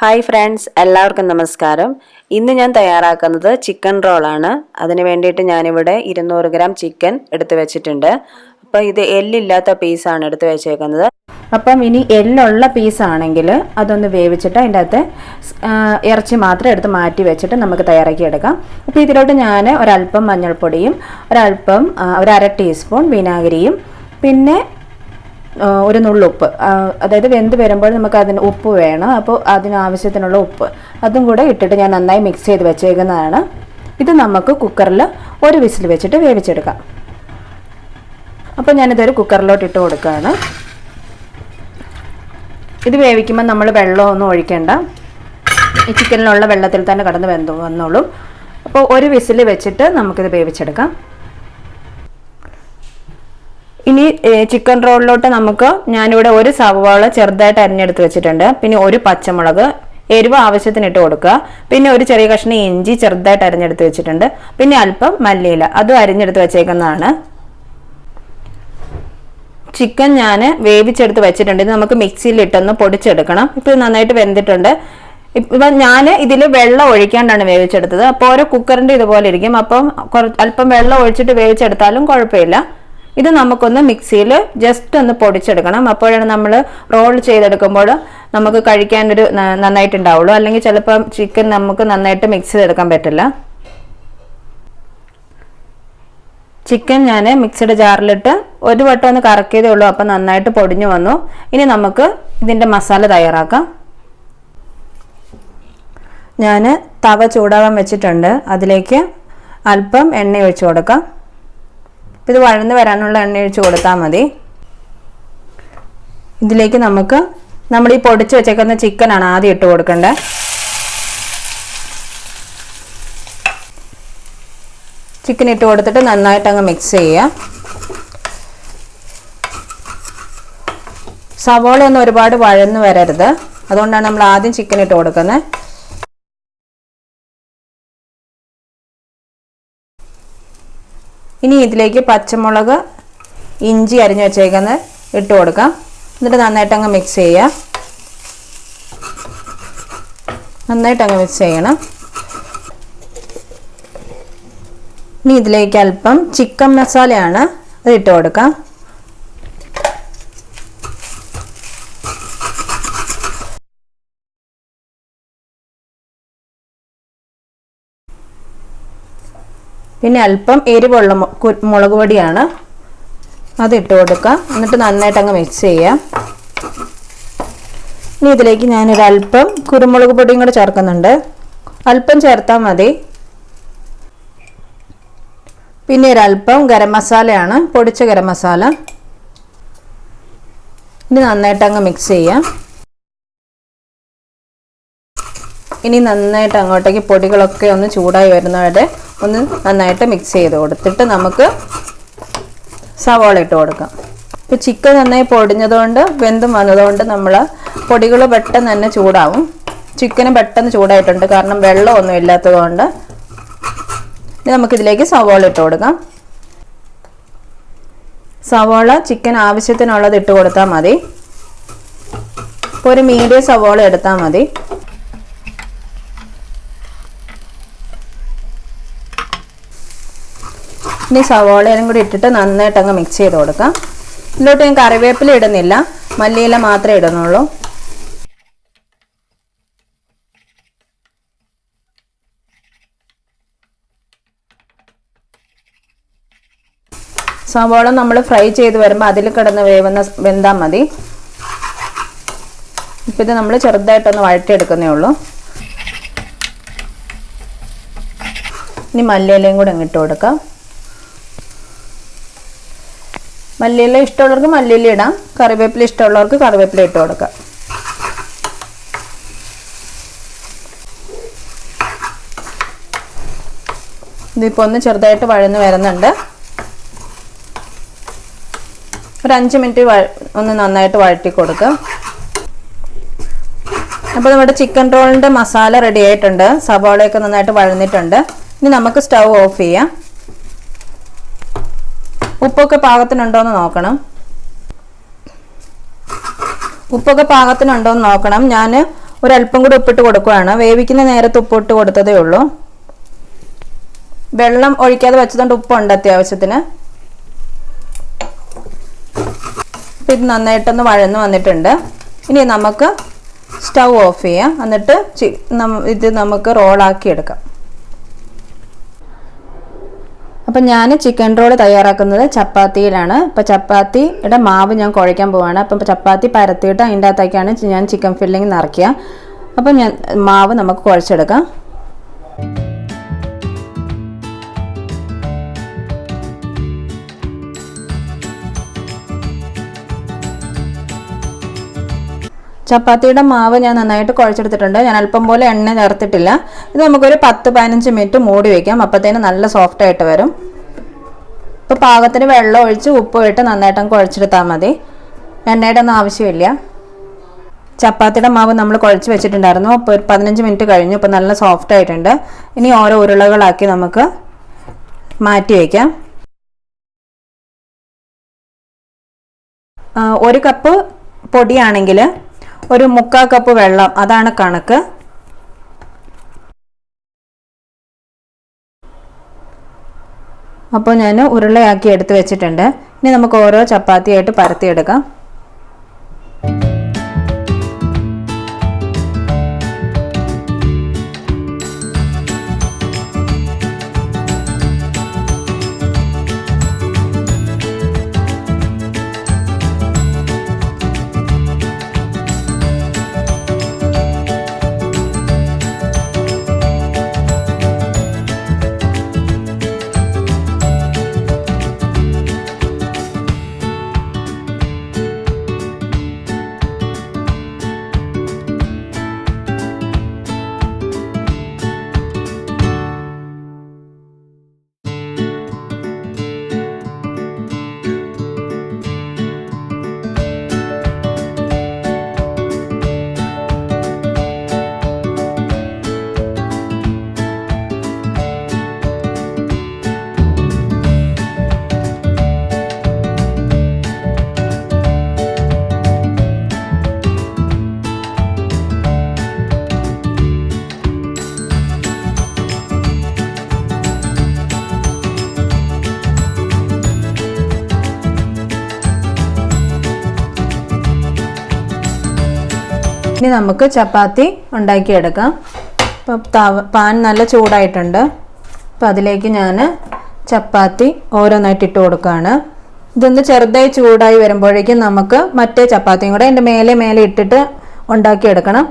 Hi friends, എല്ലാവർക്കും നമസ്കാരം. ഇന്ന് ഞാൻ തയ്യാറാക്കുന്നത് ചിക്കൻ റോളാണ്. അതിന് വേണ്ടിയിട്ട് ഞാനിവിടെ 200 ഗ്രാം ചിക്കൻ എടുത്ത് വെച്ചിട്ടുണ്ട്. അപ്പോൾ ഇത് എല്ലില്ലാത്ത പീസാണ് എടുത്ത് വെച്ചേക്കുന്നത്. അപ്പം ഇനി എല്ലുള്ള പീസാണെങ്കിൽ അതൊന്ന് വേവിച്ചിട്ട് അതിൻ്റെ അകത്ത് ഇറച്ചി മാത്രം എടുത്ത് മാറ്റി വെച്ചിട്ട് നമുക്ക് തയ്യാറാക്കി എടുക്കാം. അപ്പോൾ ഇതിലോട്ട് ഞാൻ ഒരല്പം മഞ്ഞൾപ്പൊടിയും ഒരു അര ടീസ്പൂൺ വിനാഗിരിയും പിന്നെ ഒരു നുള്ളുപ്പ്, അതായത് വെന്ത് വരുമ്പോൾ നമുക്ക് അതിന് ഉപ്പ് വേണം. അപ്പോൾ അതിനാവശ്യത്തിനുള്ള ഉപ്പ് അതും കൂടെ ഇട്ടിട്ട് ഞാൻ നന്നായി മിക്സ് ചെയ്ത് വെച്ചേക്കുന്നതാണ്. ഇത് നമുക്ക് കുക്കറിൽ ഒരു വിസിൽ വെച്ചിട്ട് വേവിച്ചെടുക്കാം. അപ്പോൾ ഞാനിതൊരു കുക്കറിലോട്ട് ഇട്ട് കൊടുക്കുകയാണ്. ഇത് വേവിക്കുമ്പോൾ നമ്മൾ വെള്ളമൊന്നും ഒഴിക്കേണ്ട, ഈ ചിക്കനിലുള്ള വെള്ളത്തിൽ തന്നെ കടന്ന് വന്നോളും. അപ്പോൾ ഒരു വിസിൽ വെച്ചിട്ട് നമുക്കിത് വേവിച്ചെടുക്കാം. ഇനി ചിക്കൻ റോളിലോട്ട് ഞാനിവിടെ ഒരു സവാള ചെറുതായിട്ട് അരിഞ്ഞെടുത്ത് വെച്ചിട്ടുണ്ട്. പിന്നെ ഒരു പച്ചമുളക് എരിവ് ആവശ്യത്തിന് ഇട്ട് കൊടുക്കുക. പിന്നെ ഒരു ചെറിയ കഷ്ണം ഇഞ്ചി ചെറുതായിട്ട് അരിഞ്ഞെടുത്ത് വെച്ചിട്ടുണ്ട്. പിന്നെ അല്പം മല്ലിയില അതും അരിഞ്ഞെടുത്ത് വെച്ചേക്കുന്നതാണ്. ചിക്കൻ ഞാൻ വേവിച്ചെടുത്ത് വെച്ചിട്ടുണ്ട്. ഇത് നമുക്ക് മിക്സിയിൽ ഇട്ടൊന്ന് പൊടിച്ചെടുക്കണം. ഇപ്പോൾ ഇത് നന്നായിട്ട് വെന്തിട്ടുണ്ട്. ഇപ്പം ഞാൻ ഇതിൽ വെള്ളം ഒഴിക്കാണ്ടാണ് വേവിച്ചെടുത്തത്. അപ്പോൾ ഓരോ കുക്കറിൻ്റെ ഇതുപോലെ ഇരിക്കും. അപ്പം അല്പം വെള്ളം ഒഴിച്ചിട്ട് വേവിച്ചെടുത്താലും കുഴപ്പമില്ല. ഇത് നമുക്കൊന്ന് മിക്സിയിൽ ജസ്റ്റ് ഒന്ന് പൊടിച്ചെടുക്കണം. അപ്പോഴാണ് നമ്മൾ റോൾ ചെയ്തെടുക്കുമ്പോൾ നമുക്ക് കഴിക്കാനൊരു നന്നായിട്ടുണ്ടാവുള്ളൂ. അല്ലെങ്കിൽ ചിലപ്പം ചിക്കൻ നമുക്ക് നന്നായിട്ട് മിക്സ് ചെയ്തെടുക്കാൻ പറ്റില്ല. ചിക്കൻ ഞാൻ മിക്സിയുടെ ജാറിലിട്ട് ഒരു വട്ടം ഒന്ന് കറക്കിയതേ ഉള്ളൂ. അപ്പം നന്നായിട്ട് പൊടിഞ്ഞു വന്നു. ഇനി നമുക്ക് ഇതിൻ്റെ മസാല തയ്യാറാക്കാം. ഞാൻ തവ ചൂടാകാൻ വെച്ചിട്ടുണ്ട്. അതിലേക്ക് അല്പം എണ്ണ ഒഴിച്ചു കൊടുക്കാം. ഇത് വഴന്ന് വരാനുള്ള എണ്ണ ഒഴിച്ച് കൊടുത്താൽ മതി. ഇതിലേക്ക് നമ്മൾ ഈ പൊടിച്ച് വെച്ചേക്കുന്ന ചിക്കനാണ് ആദ്യം ഇട്ട് കൊടുക്കേണ്ടത്. ചിക്കൻ ഇട്ട് കൊടുത്തിട്ട് നന്നായിട്ട് അങ്ങ് മിക്സ് ചെയ്യുക. സവോളയൊന്നും ഒരുപാട് വഴന്ന് വരരുത്, അതുകൊണ്ടാണ് നമ്മൾ ആദ്യം ചിക്കൻ ഇട്ട് കൊടുക്കുന്നത്. ഇനി ഇതിലേക്ക് പച്ചമുളക് ഇഞ്ചി അരിഞ്ഞു വെച്ചേക്കുന്നത് ഇട്ട് കൊടുക്കാം. എന്നിട്ട് നന്നായിട്ട് അങ്ങ് മിക്സ് ചെയ്യുക. നന്നായിട്ട് അങ്ങ് മിക്സ് ചെയ്യണം. ഇനി ഇതിലേക്ക് അല്പം ചിക്കൻ മസാലയാണ്, അത് ഇട്ട് കൊടുക്കാം. പിന്നെ അല്പം എരിവുള്ള മുളക് പൊടിയാണ്, അത് ഇട്ട് കൊടുക്കാം. എന്നിട്ട് നന്നായിട്ട് അങ്ങ് മിക്സ് ചെയ്യാം. ഇനി ഇതിലേക്ക് ഞാനൊരല്പം കുരുമുളക് പൊടിയും കൂടെ ചേർക്കുന്നുണ്ട്. അല്പം ചേർത്താൽ മതി. പിന്നെ ഒരല്പം ഗരം മസാലയാണ്, പൊടിച്ച ഗരം മസാല. ഇനി നന്നായിട്ട് അങ്ങ് മിക്സ് ചെയ്യാം. ഇനി നന്നായിട്ട് അങ്ങോട്ടേക്ക് പൊടികളൊക്കെ ഒന്ന് ചൂടായി വരുന്നവരെ ഒന്ന് നന്നായിട്ട് മിക്സ് ചെയ്ത് കൊടുത്തിട്ട് നമുക്ക് സവാള ഇട്ട് കൊടുക്കാം. ഇപ്പോൾ ചിക്കൻ നന്നായി പൊടിഞ്ഞതുകൊണ്ട് വെന്തും വന്നതുകൊണ്ട് നമ്മൾ പൊടികൾ പെട്ടെന്ന് തന്നെ ചൂടാവും. ചിക്കനും പെട്ടെന്ന് ചൂടായിട്ടുണ്ട്, കാരണം വെള്ളമൊന്നും ഇല്ലാത്തതുകൊണ്ട്. ഇനി നമുക്കിതിലേക്ക് സവാള ഇട്ട് കൊടുക്കാം. സവാള ചിക്കൻ ആവശ്യത്തിനുള്ളത് ഇട്ട് കൊടുത്താൽ മതി. ഇപ്പോൾ ഒരു മീഡിയം സവാള എടുത്താൽ മതി. ഇനി സവാളയും കൂടി ഇട്ടിട്ട് നന്നായിട്ട് അങ്ങ് മിക്സ് ചെയ്ത് കൊടുക്കാം. ഇതിലോട്ട് ഞാൻ കറിവേപ്പില ഇടുന്നില്ല, മല്ലിയില മാത്രമേ ഇടുന്നുള്ളൂ. സവാള നമ്മൾ ഫ്രൈ ചെയ്ത് വരുമ്പോൾ അതിൽ കിടന്ന് വെന്താൽ മതി. ഇപ്പം ഇത് നമ്മൾ ചെറുതായിട്ടൊന്ന് വഴറ്റിയെടുക്കുന്നേ ഉള്ളൂ. ഇനി മല്ലിയിലയും കൂടെ അങ്ങിട്ട് കൊടുക്കാം. മല്ലിയില ഇഷ്ടമുള്ളവർക്ക് മല്ലിയില ഇടാം, കറിവേപ്പില ഇഷ്ടമുള്ളവർക്ക് കറിവേപ്പില ഇട്ട് കൊടുക്കാം. ഇതിപ്പോൾ ഒന്ന് ചെറുതായിട്ട് വഴന്ന് വരുന്നുണ്ട്. ഒരു 5 മിനിറ്റ് ഒന്ന് നന്നായിട്ട് വഴറ്റി കൊടുക്കുക. അപ്പോൾ നമ്മുടെ ചിക്കൻ റോളിൻ്റെ മസാല റെഡി ആയിട്ടുണ്ട്. സവാളയൊക്കെ നന്നായിട്ട് വഴന്നിട്ടുണ്ട്. ഇനി നമുക്ക് സ്റ്റൗ ഓഫ് ചെയ്യാം. ഉപ്പൊക്കെ പാകത്തിനുണ്ടോയെന്ന് നോക്കണം. ഉപ്പൊക്കെ പാകത്തിനുണ്ടോ എന്ന് നോക്കണം. ഞാൻ ഒരല്പം കൂടി ഉപ്പിട്ട് കൊടുക്കുകയാണ്. വേവിക്കുന്ന നേരത്ത് ഉപ്പിട്ട് കൊടുത്തതേ ഉള്ളൂ. വെള്ളം ഒഴിക്കാതെ വെച്ചതുകൊണ്ട് ഉപ്പുണ്ട് അത്യാവശ്യത്തിന്. ഇത് നന്നായിട്ടൊന്ന് വഴന്ന് വന്നിട്ടുണ്ട്. ഇനി നമുക്ക് സ്റ്റൗ ഓഫ് ചെയ്യാം. എന്നിട്ട് ഇത് നമുക്ക് റോളാക്കി എടുക്കാം. അപ്പം ഞാൻ ചിക്കൻ റോൾ തയ്യാറാക്കുന്നത് ചപ്പാത്തിയിലാണ്. അപ്പോൾ ചപ്പാത്തിയുടെ മാവ് ഞാൻ കുഴയ്ക്കാൻ പോവാണ്. അപ്പം ചപ്പാത്തി പരത്തിയിട്ട് അതിൻ്റെ അകത്തേക്കാണ് ഞാൻ ചിക്കൻ ഫില്ലിങ് നിറയ്ക്കുക. അപ്പം ഞാൻ മാവ് നമുക്ക് കുഴച്ചെടുക്കാം. ചപ്പാത്തിയുടെ മാവ് ഞാൻ നന്നായിട്ട് കുഴച്ചെടുത്തിട്ടുണ്ട്. ഞാൻ അല്പം പോലെ എണ്ണ ചേർത്തിട്ടില്ല. ഇത് നമുക്കൊരു 10-15 മിനിറ്റ് മൂടി വയ്ക്കാം. അപ്പോഴത്തേന് നല്ല സോഫ്റ്റ് ആയിട്ട് വരും. ഇപ്പോൾ പാകത്തിന് വെള്ളം ഒഴിച്ച് ഉപ്പ് ഇട്ട് നന്നായിട്ട് കുഴച്ചെടുത്താൽ മതി. എണ്ണയുടെ ഒന്നും ആവശ്യമില്ല. ചപ്പാത്തിയുടെ മാവ് നമ്മൾ കുഴച്ച് വെച്ചിട്ടുണ്ടായിരുന്നു. അപ്പോൾ ഒരു 15 മിനിറ്റ് കഴിഞ്ഞു. ഇപ്പോൾ നല്ല സോഫ്റ്റ് ആയിട്ടുണ്ട്. ഇനി ഓരോ ഉരുളകളാക്കി നമുക്ക് മാറ്റി വയ്ക്കാം. 1 കപ്പ് പൊടിയാണെങ്കിൽ ഒരു 3/4 കപ്പ് വെള്ളം, അതാണ് കണക്ക്. അപ്പോൾ ഞാൻ ഉരുളയാക്കി എടുത്ത് വെച്ചിട്ടുണ്ട്. ഇനി നമുക്ക് ഓരോ ചപ്പാത്തിയായിട്ട് പരത്തിയെടുക്കാം. ഇനി നമുക്ക് ചപ്പാത്തി ഉണ്ടാക്കിയെടുക്കാം. ഇപ്പോൾ പാൻ നല്ല ചൂടായിട്ടുണ്ട്. അപ്പോൾ അതിലേക്ക് ഞാൻ ചപ്പാത്തി ഓരോന്നായിട്ട് ഇട്ട് കൊടുക്കുകയാണ്. ഇതൊന്ന് ചെറുതായി ചൂടായി വരുമ്പോഴേക്കും നമുക്ക് മറ്റേ ചപ്പാത്തിയും കൂടെ അതിൻ്റെ മേലെ ഇട്ടിട്ട് ഉണ്ടാക്കിയെടുക്കണം.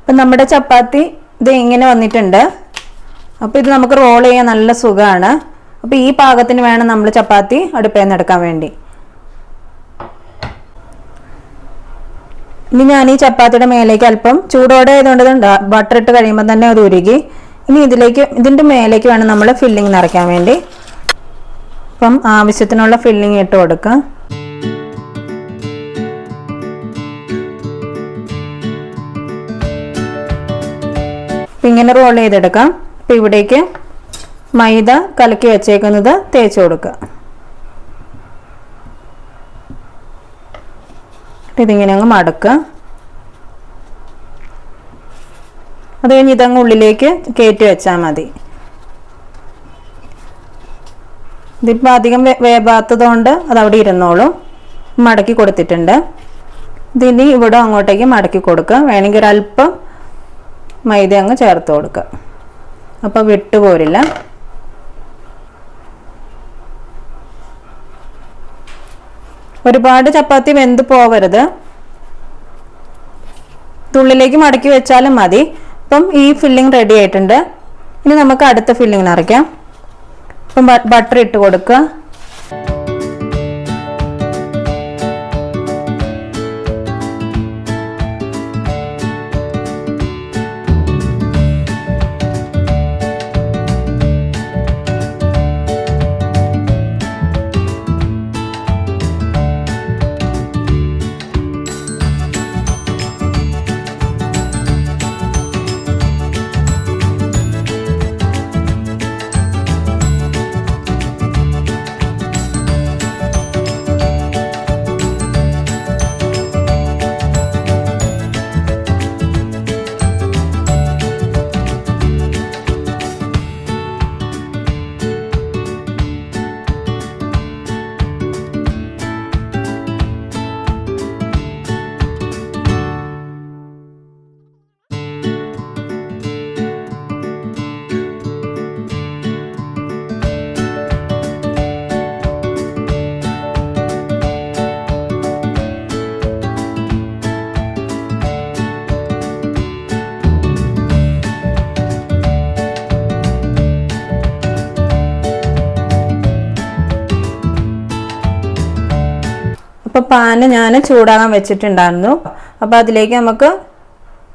അപ്പം നമ്മുടെ ചപ്പാത്തി ഇത് ഇങ്ങനെ വന്നിട്ടുണ്ട്. അപ്പോൾ ഇത് നമുക്ക് റോൾ ചെയ്യാൻ നല്ല സുഖമാണ്. അപ്പോൾ ഈ പാകത്തിന് വേണം നമ്മൾ ചപ്പാത്തി അടുപ്പയിൽ നിന്ന് എടുക്കാൻ വേണ്ടി. ഇനി ഞാൻ ഈ ചപ്പാത്തിയുടെ മേലേക്ക് അല്പം ചൂടോടെ ആയതുകൊണ്ട് ബട്ടർ ഇട്ട് കഴിയുമ്പോൾ തന്നെ അത് ഉരുകി. ഇനി ഇതിൻ്റെ മേലേക്ക് വേണം നമ്മൾ ഫില്ലിങ് നിറയ്ക്കാൻ വേണ്ടി. അപ്പം ആവശ്യത്തിനുള്ള ഫില്ലിങ് ഇട്ട് കൊടുക്കുക. ഇങ്ങനെ റോൾ ചെയ്തെടുക്കാം. അപ്പം ഇവിടേക്ക് മൈദ കലക്കി വെച്ചേക്കുന്നത് തേച്ച് കൊടുക്കുക. ഇതിങ്ങനെ അങ്ങ് മടക്കുക. അത് കഴിഞ്ഞ് ഇതങ്ങ് ഉള്ളിലേക്ക് കയറ്റി വെച്ചാൽ മതി. ഇതിപ്പോൾ അധികം വേവാത്തത് കൊണ്ട് അതവിടെ ഇരുന്നോളും. മടക്കി കൊടുത്തിട്ടുണ്ട്. ഇതിനി ഇവിടെ അങ്ങോട്ടേക്ക് മടക്കി കൊടുക്കുക. വേണമെങ്കിൽ ഒരല്പം മൈദ അങ്ങ് ചേർത്ത് കൊടുക്കുക. അപ്പോൾ വിട്ടുപോരില്ല. ഒരുപാട് ചപ്പാത്തി വെന്ത് പോവരുത്. ഉള്ളിലേക്ക് മടക്കി വെച്ചാലും മതി. ഇപ്പം ഈ ഫില്ലിംഗ് റെഡി ആയിട്ടുണ്ട്. ഇനി നമുക്ക് അടുത്ത ഫില്ലിംഗ് നിറയ്ക്കാം. ഇപ്പം ബട്ടർ ഇട്ട് കൊടുക്കുക. അപ്പോൾ പാന് ഞാൻ ചൂടാകാൻ വെച്ചിട്ടുണ്ടായിരുന്നു. അപ്പോൾ അതിലേക്ക് നമുക്ക്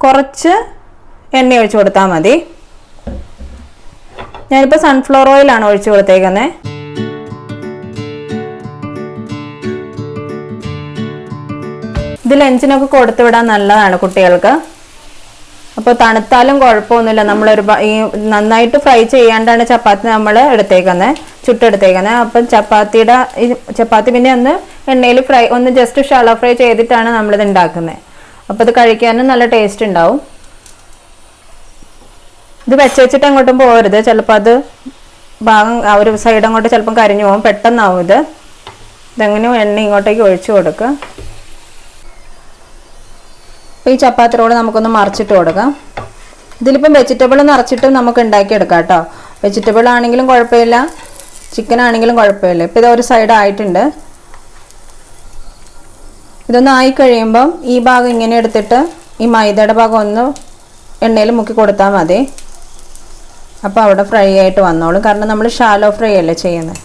കുറച്ച് എണ്ണ ഒഴിച്ചു കൊടുത്താൽ മതി. ഞാനിപ്പോൾ സൺഫ്ലവർ ഓയിലാണ് ഒഴിച്ചു കൊടുത്തേക്കുന്നത്. ഇത് ലഞ്ചിനൊക്കെ കൊടുത്തു വിടാൻ നല്ലതാണ് കുട്ടികൾക്ക്. അപ്പോൾ തണുത്താലും കുഴപ്പമൊന്നുമില്ല. ഈ നന്നായിട്ട് ഫ്രൈ ചെയ്യാണ്ടാണ് ചപ്പാത്തി നമ്മൾ ചുട്ടെടുത്തേക്കുന്നത്. അപ്പം ചപ്പാത്തി പിന്നെ ഒന്ന് എണ്ണയിൽ ഒന്ന് ജസ്റ്റ് ഷാലോ ഫ്രൈ ചെയ്തിട്ടാണ് നമ്മളിത് ഉണ്ടാക്കുന്നത്. അപ്പോൾ ഇത് കഴിക്കാനും നല്ല ടേസ്റ്റ് ഉണ്ടാവും. ഇത് വെച്ചിട്ട് അങ്ങോട്ടും പോകരുത്. ചിലപ്പോൾ അത് ഒരു സൈഡ് അങ്ങോട്ട് ചിലപ്പം കരിഞ്ഞു പോകും. പെട്ടെന്നാവും ഇതെങ്ങനെയും എണ്ണ ഇങ്ങോട്ടേക്ക് ഒഴിച്ചു കൊടുക്കുക. അപ്പോൾ ഈ ചപ്പാത്തി റോള് നമുക്കൊന്ന് മറിച്ചിട്ട് കൊടുക്കാം. ഇതിലിപ്പം വെജിറ്റബിൾ നിറച്ചിട്ട് നമുക്ക് ഉണ്ടാക്കിയെടുക്കാം കേട്ടോ. വെജിറ്റബിൾ ആണെങ്കിലും കുഴപ്പമില്ല, ചിക്കൻ ആണെങ്കിലും കുഴപ്പമില്ല. ഇപ്പോൾ ഇത് ഒരു സൈഡ് ആയിട്ടുണ്ട്. ഇതൊന്ന് ആയി കഴിയുമ്പം ഈ ഭാഗം ഇങ്ങനെ എടുത്തിട്ട് ഈ മൈദയുടെ ഭാഗം ഒന്ന് എണ്ണയിൽ മുക്കി കൊടുത്താൽ മതി. അപ്പോൾ അവിടെ ഫ്രൈ ആയിട്ട് വന്നോളും. കാരണം നമ്മൾ ഷാലോ ഫ്രൈ അല്ലേ ചെയ്യുന്നത്.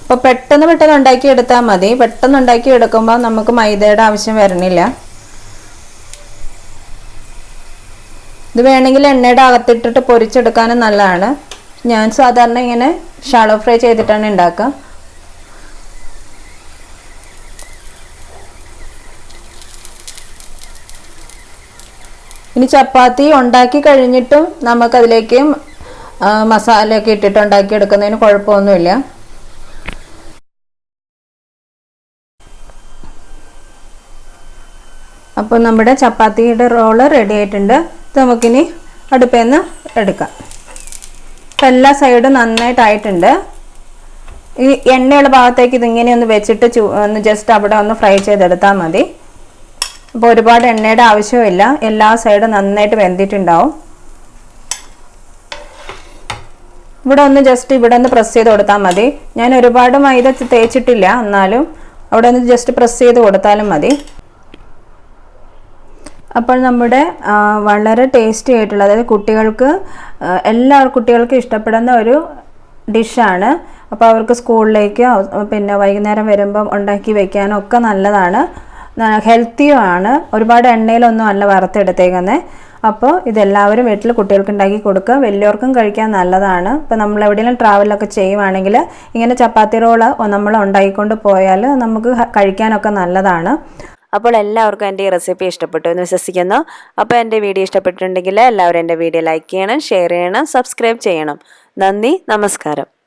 അപ്പോൾ പെട്ടെന്ന് ഉണ്ടാക്കി എടുത്താൽ മതി. പെട്ടെന്ന് ഉണ്ടാക്കി എടുക്കുമ്പോൾ നമുക്ക് മൈദയുടെ ആവശ്യം വരണില്ല. ഇത് വേണമെങ്കിൽ എണ്ണയുടെ അകത്തിട്ടിട്ട് പൊരിച്ചെടുക്കാനും നല്ലതാണ്. ഞാൻ സാധാരണ ഇങ്ങനെ ഷാലോ ഫ്രൈ ചെയ്തിട്ടാണ് ഉണ്ടാക്കുക. ഇനി ചപ്പാത്തി ഉണ്ടാക്കി കഴിഞ്ഞിട്ടും നമുക്കതിലേക്ക് മസാലയൊക്കെ ഇട്ടിട്ട് ഉണ്ടാക്കിയെടുക്കുന്നതിന് കുഴപ്പമൊന്നുമില്ല. അപ്പോൾ നമ്മുടെ ചപ്പാത്തിയുടെ റോള് റെഡി ആയിട്ടുണ്ട്. ഇത് നമുക്കിനി അടുപ്പിൽ നിന്ന് എടുക്കാം. ഇപ്പം എല്ലാ സൈഡും നന്നായിട്ടായിട്ടുണ്ട്. ഈ എണ്ണയുള്ള ഭാഗത്തേക്ക് ഇതിങ്ങനെ ഒന്ന് വെച്ചിട്ട് ഒന്ന് ജസ്റ്റ് അവിടെ ഒന്ന് ഫ്രൈ ചെയ്തെടുത്താൽ മതി. അപ്പോൾ ഒരുപാട് എണ്ണയുടെ ആവശ്യമില്ല. എല്ലാ സൈഡും നന്നായിട്ട് വെന്തിട്ടുണ്ടാവും. ഇവിടെ ഒന്ന് ജസ്റ്റ് ഇവിടെ ഒന്ന് പ്രസ് ചെയ്ത് കൊടുത്താൽ മതി. ഞാൻ ഒരുപാട് മൈദ തേച്ചിട്ടില്ല, എന്നാലും അവിടെ ഒന്ന് ജസ്റ്റ് പ്രസ് ചെയ്ത് കൊടുത്താലും മതി. അപ്പോൾ നമ്മുടെ വളരെ ടേസ്റ്റി ആയിട്ടുള്ള, അതായത് കുട്ടികൾക്ക് ഇഷ്ടപ്പെടുന്ന ഒരു ഡിഷാണ്. അപ്പോൾ അവർക്ക് സ്കൂളിലേക്കോ പിന്നെ വൈകുന്നേരം വരുമ്പം ഉണ്ടാക്കി വെക്കാനോ ഒക്കെ നല്ലതാണ്. ഹെൽത്തിയുമാണ്. ഒരുപാട് എണ്ണയിലൊന്നും അല്ല വറുത്തെടുത്തേക്കുന്നത്. അപ്പോൾ ഇതെല്ലാവരും വീട്ടിൽ കുട്ടികൾക്ക് ഉണ്ടാക്കി കൊടുക്കുക. വലിയവർക്കും കഴിക്കാൻ നല്ലതാണ്. ഇപ്പോൾ നമ്മൾ എവിടെയെങ്കിലും ട്രാവലൊക്കെ ചെയ്യുവാണെങ്കിൽ ഇങ്ങനെ ചപ്പാത്തി റോള് നമ്മൾ ഉണ്ടാക്കിക്കൊണ്ട് പോയാൽ നമുക്ക് കഴിക്കാനൊക്കെ നല്ലതാണ്. അപ്പോൾ എല്ലാവർക്കും എൻ്റെ ഈ റെസിപ്പി ഇഷ്ടപ്പെട്ടു എന്ന് വിശ്വസിക്കുന്നു. അപ്പോൾ എൻ്റെ വീഡിയോ ഇഷ്ടപ്പെട്ടിട്ടുണ്ടെങ്കിൽ എല്ലാവരും എൻ്റെ വീഡിയോ ലൈക്ക് ചെയ്യണം, ഷെയർ ചെയ്യണം, സബ്സ്ക്രൈബ് ചെയ്യണം. നന്ദി, നമസ്കാരം.